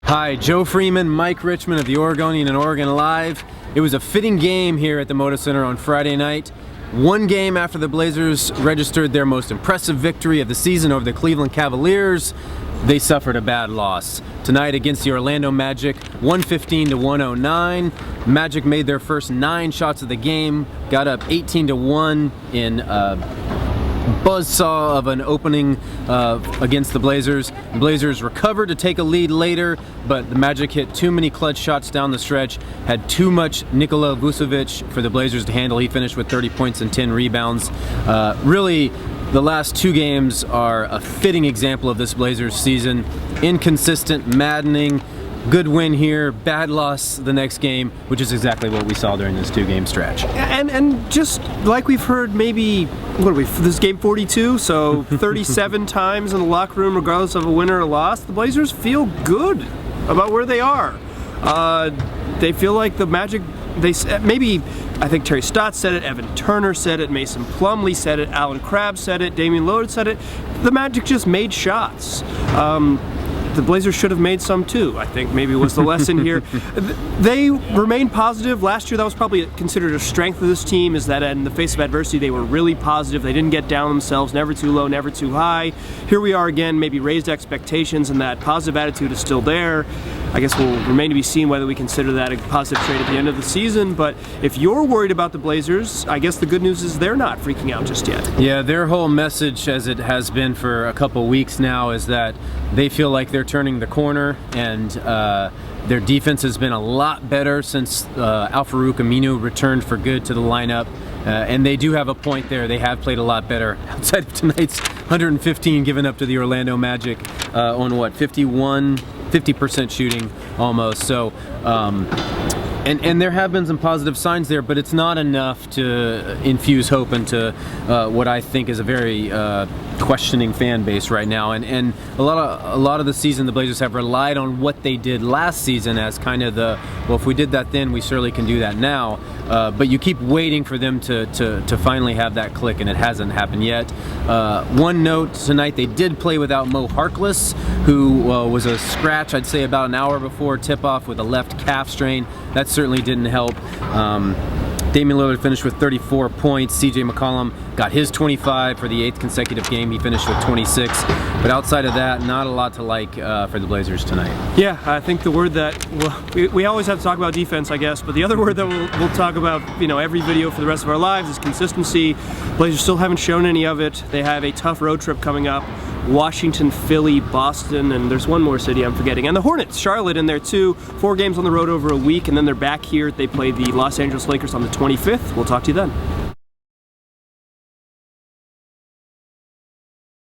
Hi, Joe Freeman, Mike Richman of the Oregonian and OregonLive. It was a fitting game here at the Moda Center on Friday night. One game after the Blazers registered their most impressive victory of the season over the Cleveland Cavaliers, they suffered a bad loss. Tonight against the Orlando Magic, 115-109. Magic made their first 9 shots of the game, got up 18-1 in buzzsaw of an opening against the Blazers. The Blazers recovered to take a lead later, but the Magic hit too many clutch shots down the stretch, had too much Nikola Vucevic for the Blazers to handle. He finished with 30 points and 10 rebounds. Really, the last 2 games are a fitting example of this Blazers season. Inconsistent, maddening. Good win here, bad loss the next game, which is exactly what we saw during this 2-game stretch. And just like we've heard, maybe, this is game 42, so 37 times in the locker room, regardless of a win or a loss, the Blazers feel good about where they are. They feel like the Magic, I think Terry Stotts said it, Evan Turner said it, Mason Plumlee said it, Alan Crabb said it, Damian Lillard said it. The Magic just made shots. The Blazers should have made some too, I think maybe was the lesson here. They remained positive. Last year that was probably considered a strength of this team, is that in the face of adversity they were really positive. They didn't get down themselves, never too low, never too high. Here we are again, maybe raised expectations, and that positive attitude is still there. I guess we'll remain to be seen whether we consider that a positive trait at the end of the season, but if you're worried about the Blazers, I guess the good news is they're not freaking out just yet. Yeah, their whole message, as it has been for a couple weeks now, is that they feel like they're turning the corner, and their defense has been a lot better since Al-Farouq Aminu returned for good to the lineup. And they do have a point there. They have played a lot better outside of tonight's 115 given up to the Orlando Magic on what, 50% shooting almost. So, and there have been some positive signs there, but it's not enough to infuse hope into what I think is a very questioning fan base right now. And a lot of the season, the Blazers have relied on what they did last season as kind of the, well, if we did that then, we surely can do that now. But you keep waiting for them to finally have that click, and it hasn't happened yet. One note tonight, they did play without Mo Harkless, who was a scratch, I'd say, about an hour before tip-off with a left calf strain. That certainly didn't help. Damian Lillard finished with 34 points. CJ McCollum got his 25 for the 8th consecutive game. He finished with 26. But outside of that, not a lot to like for the Blazers tonight. Yeah, I think the word that, well, we always have to talk about defense, I guess, but the other word that we'll talk about, every video for the rest of our lives is consistency. Blazers still haven't shown any of it. They have a tough road trip coming up. Washington, Philly, Boston, and there's one more city I'm forgetting. And the Hornets, Charlotte in there too. 4 games on the road over a week, and then they're back here. They play the Los Angeles Lakers on the 25th. We'll talk to you then.